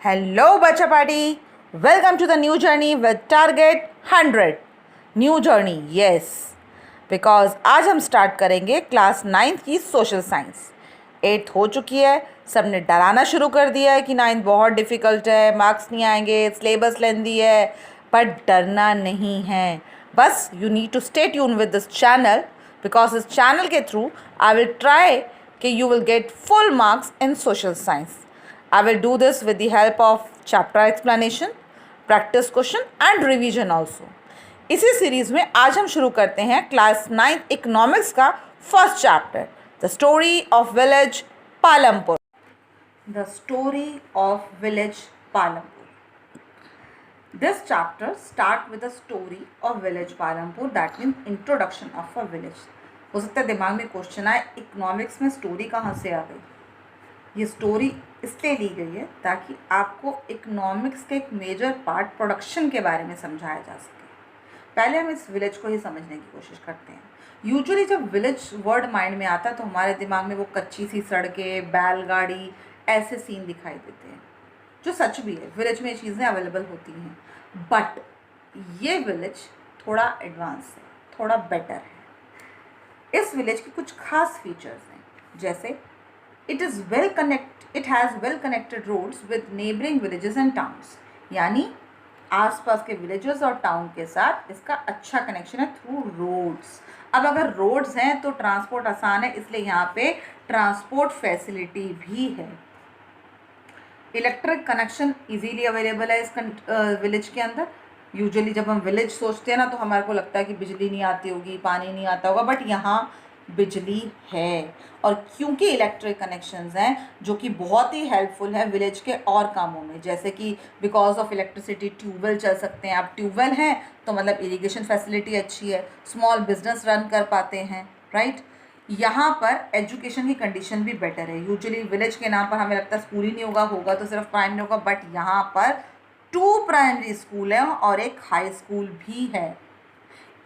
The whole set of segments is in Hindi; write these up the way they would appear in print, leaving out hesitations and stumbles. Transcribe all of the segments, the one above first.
Hello, Bacha Party. Welcome to the new journey with target 100. New journey yes because आज हम स्टार्ट करेंगे क्लास 9th की सोशल साइंस। 8th हो चुकी है, सब ने डराना शुरू कर दिया है कि 9th बहुत डिफ़िकल्ट है, मार्क्स नहीं आएंगे, सिलेबस लेंदी है। पर डरना नहीं है, बस you need to stay tune with this channel because इस चैनल के थ्रू आई विल ट्राई कि you will get full marks in social science. I will do this with the help of chapter explanation, practice question and revision also. इसी सीरीज में आज हम शुरू करते हैं क्लास 9th इकोनॉमिक्स का first chapter, the story of village Palampur. The story of village Palampur. This chapter start with the story of village Palampur, that means introduction of a village. हो सकता है दिमाग में क्वेश्चन आए, इकोनॉमिक्स में स्टोरी कहाँ से आ गई। ये स्टोरी इसलिए ली गई है ताकि आपको इकोनॉमिक्स के एक मेजर पार्ट प्रोडक्शन के बारे में समझाया जा सके। पहले हम इस विलेज को ही समझने की कोशिश करते हैं। यूजुअली जब विलेज वर्ड माइंड में आता है तो हमारे दिमाग में वो कच्ची सी सड़कें, बैलगाड़ी, ऐसे सीन दिखाई देते हैं, जो सच भी है, विलेज में ये चीज़ें अवेलेबल होती हैं। बट ये विलेज थोड़ा एडवांस है, थोड़ा बेटर है। इस विलेज के कुछ खास फीचर्स हैं, जैसे it has well connected roads with neighboring villages and towns, यानी आसपास के विलेजेस और टाउन के साथ इसका अच्छा कनेक्शन है थ्रू रोड्स। अब अगर रोड्स हैं तो ट्रांसपोर्ट आसान है, इसलिए यहाँ पे ट्रांसपोर्ट फैसिलिटी भी है। इलेक्ट्रिक कनेक्शन इजीली अवेलेबल है इस विलेज के अंदर। यूजुअली जब हम विलेज सोचते हैं ना तो हमारे को लगता है कि बिजली नहीं आती होगी, पानी नहीं आता होगा, बट यहाँ बिजली है। और क्योंकि इलेक्ट्रिक कनेक्शंस हैं जो कि बहुत ही हेल्पफुल है विलेज के और कामों में, जैसे कि बिकॉज ऑफ इलेक्ट्रिसिटी ट्यूबवेल चल सकते हैं। अब ट्यूबवेल हैं तो मतलब इरिगेशन फैसिलिटी अच्छी है, स्मॉल बिजनेस रन कर पाते हैं, राइट। यहाँ पर एजुकेशन की कंडीशन भी बेटर है। यूजुअली विलेज के नाम पर हमें लगता है स्कूल ही नहीं होगा तो सिर्फ प्राइमरी होगा, बट यहाँ पर 2 प्राइमरी स्कूल हैं और एक हाई स्कूल भी है।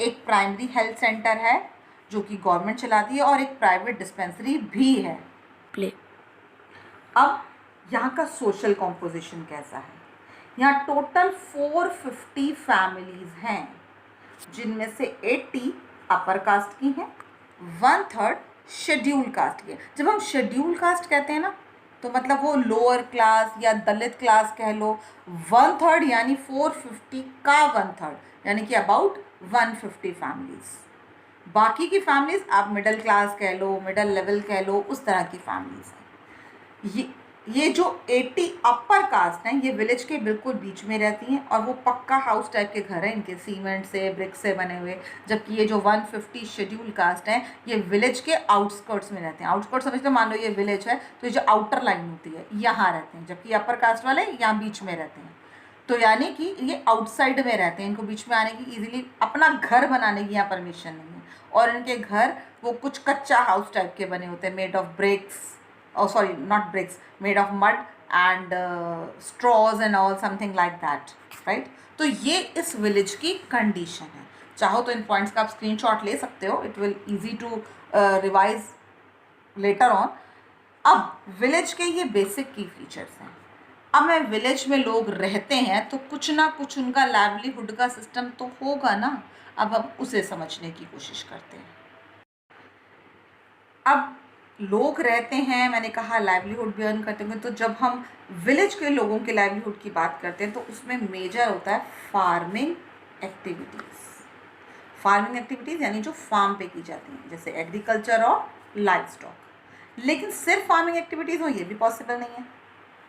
एक प्राइमरी हेल्थ सेंटर है जो कि गवर्नमेंट चलाती है और एक प्राइवेट डिस्पेंसरी भी है। अब यहाँ का सोशल कॉम्पोजिशन कैसा है। यहाँ टोटल 450 फैमिलीज हैं, जिनमें से 80 अपर कास्ट की हैं, 1/3 शेड्यूल कास्ट की है। जब हम शेड्यूल कास्ट कहते हैं ना तो मतलब वो लोअर क्लास या दलित क्लास कह लो। 1/3 यानी 450 का 1/3 यानी कि अबाउट 150 फैमिलीज। बाकी की फैमिलीज आप मिडिल क्लास कह लो, मिडिल लेवल कह लो, उस तरह की फैमिलीज हैं। ये जो 80 अपर कास्ट हैं ये विलेज के बिल्कुल बीच में रहती हैं और वो पक्का हाउस टाइप के घर हैं, इनके सीमेंट से, ब्रिक से बने हुए। जबकि ये जो 150 शेड्यूल कास्ट हैं ये विलेज के आउटस्कर्ट्स में रहते हैं। आउटस्कर्ट्स समझ लो, मान लो ये विलेज है तो ये जो आउटर लाइन होती है यहाँ रहते हैं, जबकि अपर कास्ट वाले यहाँ बीच में रहते हैं। तो यानी कि ये आउटसाइड में रहते हैं, इनको बीच में आने की इजीली अपना घर बनाने की यहाँ परमिशन नहीं है। और इनके घर वो कुछ कच्चा हाउस टाइप के बने होते हैं, made of bricks, sorry not bricks, made of mud and straws and all, something like that, right. तो ये इस विलेज की कंडीशन है। चाहो तो इन पॉइंट्स का आप स्क्रीनशॉट ले सकते हो, it will easy to revise later on. अब विलेज के ये बेसिक की फीचर्स हैं। अब मैं विलेज में लोग रहते हैं तो कुछ ना कुछ उनका लाइवलीहुड का सिस्टम तो होगा ना। अब हम उसे समझने की कोशिश करते हैं। अब लोग रहते हैं, मैंने कहा लाइवलीहुड भी अर्न करते हैं, तो जब हम विलेज के लोगों के लाइवलीहुड की बात करते हैं तो उसमें मेजर होता है फार्मिंग एक्टिविटीज़। फार्मिंग एक्टिविटीज़ यानी जो फार्म पे की जाती हैं, जैसे एग्रीकल्चर और लाइव स्टॉक। लेकिन सिर्फ फार्मिंग एक्टिविटीज़ हो ये भी पॉसिबल नहीं है,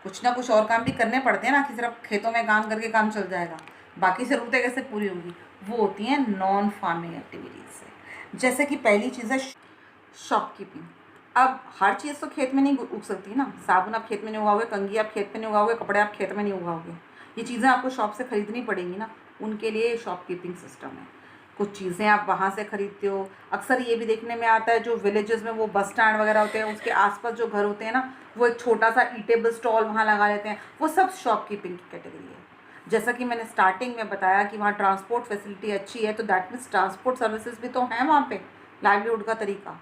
कुछ ना कुछ और काम भी करने पड़ते हैं ना, कि सिर्फ खेतों में काम करके काम चल जाएगा, बाकी ज़रूरतें कैसे पूरी होंगी। वो होती हैं नॉन फार्मिंग एक्टिविटीज़ से। जैसे कि पहली चीज़ है शॉपकीपिंग। अब हर चीज़ तो खेत में नहीं उग सकती ना, साबुन आप खेत में नहीं उगाओगे, कंघी आप खेत में नहीं उगाओगे, कपड़े आप खेत में नहीं उगाओगे, ये चीज़ें आपको शॉप से ख़रीदनी पड़ेंगी ना। उनके लिए शॉपकीपिंग सिस्टम है। कुछ चीज़ें आप वहाँ से ख़रीदते हो। अक्सर ये भी देखने में आता है जो विलेजेस में वो बस स्टैंड वगैरह होते हैं, उसके आसपास जो घर होते हैं ना, वो एक छोटा सा ईटेबल स्टॉल वहाँ लगा लेते हैं, वो सब शॉपकीपिंग की कैटेगरी है। जैसा कि मैंने स्टार्टिंग में बताया कि वहाँ ट्रांसपोर्ट फैसिलिटी अच्छी है, तो दैट मीन्स ट्रांसपोर्ट सर्विसेज भी तो हैं वहाँ पे, लाइवलीहुड का तरीका।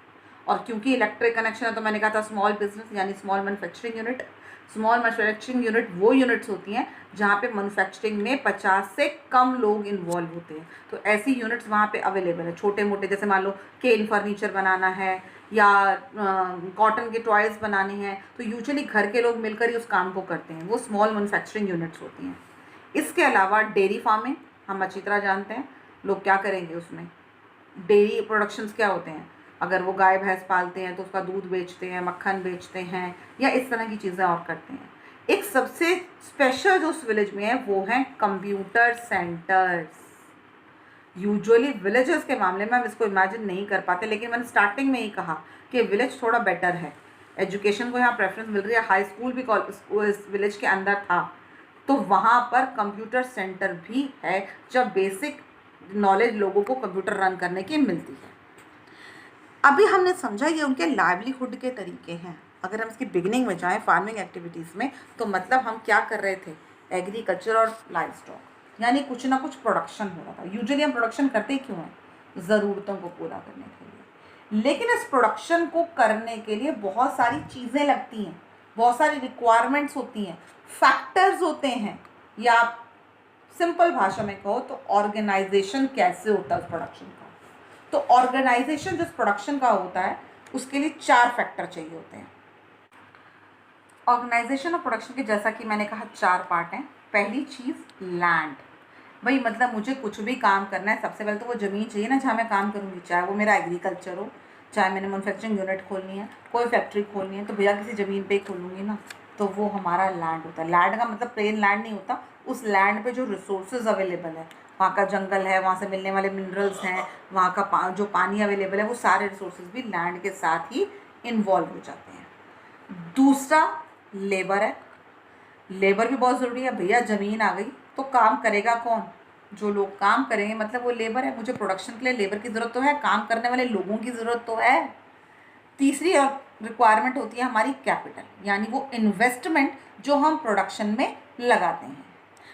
और क्योंकि इलेक्ट्रिक कनेक्शन है तो मैंने कहा था स्मॉल बिजनेस यानी small manufacturing unit. Small manufacturing unit वो यूनिट्स होती हैं जहाँ पे मैन्युफैक्चरिंग में 50 से कम लोग इन्वॉल्व होते हैं, तो ऐसी यूनिट्स वहाँ पे अवेलेबल है। छोटे मोटे जैसे मान लो केन फर्नीचर बनाना है या कॉटन के टॉयज़ बनाने हैं, तो यूजुअली घर के लोग मिलकर ही उस काम को करते हैं, वो स्मॉल मैन्युफैक्चरिंग यूनिट्स होती हैं। इसके अलावा डेयरी फार्मिंग हम अच्छी तरह जानते हैं, लोग क्या करेंगे उसमें, डेयरी प्रोडक्शंस क्या होते हैं, अगर वो गाय भैंस पालते हैं तो उसका दूध बेचते हैं, मक्खन बेचते हैं या इस तरह की चीज़ें और करते हैं। एक सबसे स्पेशल जो उस विलेज में है वो है कंप्यूटर सेंटर्स। यूजुअली विलेजेस के मामले में हम इसको इमेजिन नहीं कर पाते, लेकिन मैंने स्टार्टिंग में ही कहा कि विलेज थोड़ा बेटर है, एजुकेशन को यहाँ प्रेफरेंस मिल रही है, हाई स्कूल भी इस विलेज के अंदर था, तो वहाँ पर कंप्यूटर सेंटर भी है जब बेसिक नॉलेज लोगों को कंप्यूटर रन करने की मिलती है। अभी हमने समझा ये उनके लाइवलीहुड के तरीके हैं। अगर हम इसकी बिगिनिंग में जाएं फार्मिंग एक्टिविटीज़ में, तो मतलब हम क्या कर रहे थे, एग्रीकल्चर और लाइव स्टॉक, यानी कुछ ना कुछ प्रोडक्शन हो रहा था। यूजुअली हम प्रोडक्शन करते ही क्यों हैं, ज़रूरतों को पूरा करने के लिए, लेकिन इस प्रोडक्शन को करने के लिए बहुत सारी चीज़ें लगती हैं, बहुत सारी रिक्वायरमेंट्स होती हैं, फैक्टर्स होते हैं, या सिंपल भाषा में कहो तो ऑर्गेनाइजेशन कैसे होता है उस प्रोडक्शन का। तो ऑर्गेनाइजेशन जो प्रोडक्शन का होता है उसके लिए 4 फैक्टर चाहिए होते हैं। ऑर्गेनाइजेशन और प्रोडक्शन के जैसा कि मैंने कहा 4 पार्ट हैं। पहली चीज़ लैंड, भाई मतलब मुझे कुछ भी काम करना है, सबसे पहले तो वो ज़मीन चाहिए ना जहाँ मैं काम करूँगी, चाहे वो मेरा एग्रीकल्चर हो, चाहे मैंने मैन्युफैक्चरिंग यूनिट खोलनी है, कोई फैक्ट्री खोलनी है, तो भैया किसी ज़मीन पे ही खोलूँगी ना, तो वो हमारा लैंड होता है। लैंड का मतलब प्लेन लैंड नहीं होता, उस लैंड पे जो रिसोर्सेज अवेलेबल है, वहाँ का जंगल है, वहाँ से मिलने वाले मिनरल्स हैं, वहाँ का जो पानी अवेलेबल है, वो सारे रिसोर्सेज भी लैंड के साथ ही इन्वॉल्व हो जाते हैं। दूसरा लेबर है, लेबर भी बहुत ज़रूरी है। भैया ज़मीन आ गई तो काम करेगा कौन, जो लोग काम करेंगे मतलब वो लेबर है। मुझे प्रोडक्शन के लिए लेबर की ज़रूरत तो है, काम करने वाले लोगों की ज़रूरत तो है। तीसरी रिक्वायरमेंट होती है हमारी कैपिटल, यानी वो इन्वेस्टमेंट जो हम प्रोडक्शन में लगाते हैं।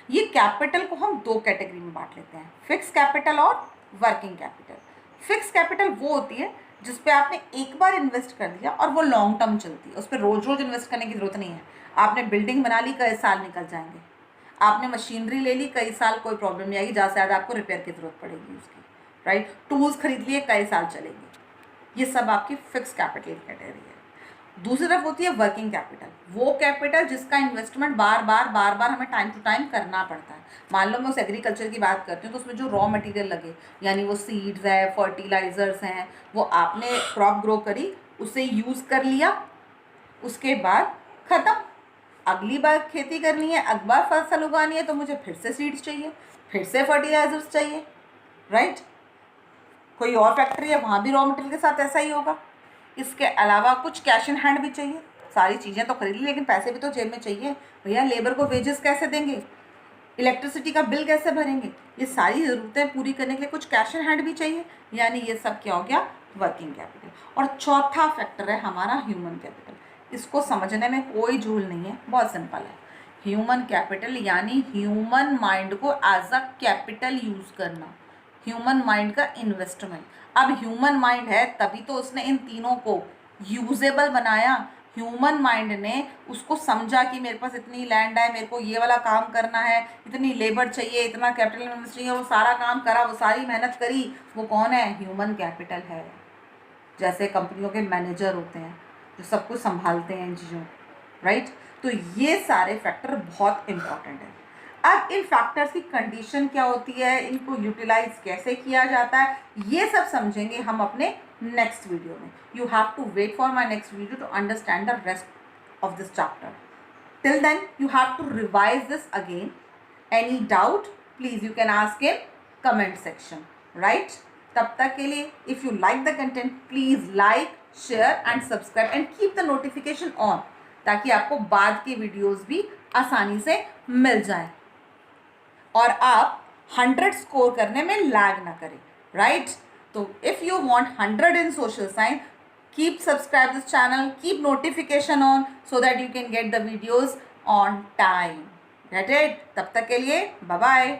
ये कैपिटल को हम 2 कैटेगरी में बांट लेते हैं, फिक्स कैपिटल और वर्किंग कैपिटल। फिक्स कैपिटल वो होती है जिस पे आपने एक बार इन्वेस्ट कर दिया और वो लॉन्ग टर्म चलती है, उस पर रोज़ रोज़ इन्वेस्ट करने की ज़रूरत नहीं है। आपने बिल्डिंग बना ली, कई साल निकल जाएंगे, आपने मशीनरी ले ली, कई साल कोई प्रॉब्लम नहीं आएगी, ज़्यादा से ज़्यादा आपको रिपेयर की ज़रूरत पड़ेगी उसकी, राइट। टूल्स खरीद लिए, कई साल चलेंगे, ये सब आपकी फिक्स कैपिटल कैटेगरी है। दूसरी तरफ होती है वर्किंग कैपिटल, वो कैपिटल जिसका इन्वेस्टमेंट बार बार हमें टाइम टू टाइम करना पड़ता है। मान लो मैं उस एग्रीकल्चर की बात करती हूँ, तो उसमें जो रॉ मटेरियल लगे, यानी वो सीड्स है, फर्टिलाइजर्स हैं, वो आपने क्रॉप ग्रो करी, उसे यूज़ कर लिया, उसके बाद ख़त्म। अगली बार खेती करनी है, अगली बार फसल उगानी है, तो मुझे फिर से सीड्स चाहिए, फिर से फर्टिलाइजर्स चाहिए, राइट। कोई और फैक्ट्री है, वहाँ भी रॉ मटेरियल के साथ ऐसा ही होगा। इसके अलावा कुछ कैश इन हैंड भी चाहिए, सारी चीज़ें तो खरीद ली लेकिन पैसे भी तो जेब में चाहिए। भैया लेबर को वेजेस कैसे देंगे, इलेक्ट्रिसिटी का बिल कैसे भरेंगे, ये सारी ज़रूरतें पूरी करने के लिए कुछ कैश इन हैंड भी चाहिए, यानी ये सब क्या हो गया, वर्किंग कैपिटल। और चौथा फैक्टर है हमारा ह्यूमन कैपिटल। इसको समझने में कोई झूल नहीं है, बहुत सिंपल है। ह्यूमन कैपिटल यानी ह्यूमन माइंड को एज अ कैपिटल यूज़ करना, ह्यूमन माइंड का इन्वेस्टमेंट। अब ह्यूमन माइंड है तभी तो उसने इन तीनों को यूजेबल बनाया। ह्यूमन माइंड ने उसको समझा कि मेरे पास इतनी लैंड है, मेरे को ये वाला काम करना है, इतनी लेबर चाहिए, इतना कैपिटल इन्वेस्ट चाहिए, वो सारा काम करा, वो सारी मेहनत करी, वो कौन है, ह्यूमन कैपिटल है। जैसे कंपनियों के मैनेजर होते हैं जो सब कुछ संभालते हैं इन चीज़ों, राइट। तो ये सारे फैक्टर बहुत इंपॉर्टेंट है। अब इन फैक्टर्स की कंडीशन क्या होती है, इनको यूटिलाइज कैसे किया जाता है, ये सब समझेंगे हम अपने नेक्स्ट वीडियो में। You have to wait for my next video to understand the rest of this chapter. Till then you have to revise this again. Any doubt please you can ask in comment section, right. तब तक के लिए if you like the content please like, share and subscribe and keep the notification on, ताकि आपको बाद के वीडियोस भी आसानी से मिल जाएं और आप 100 स्कोर करने में लैग ना करें, राइट। तो if you want 100 in social science, keep subscribe this channel, keep notification on so that you can get the videos on time. Get it? तब तक के लिए बाय बाय।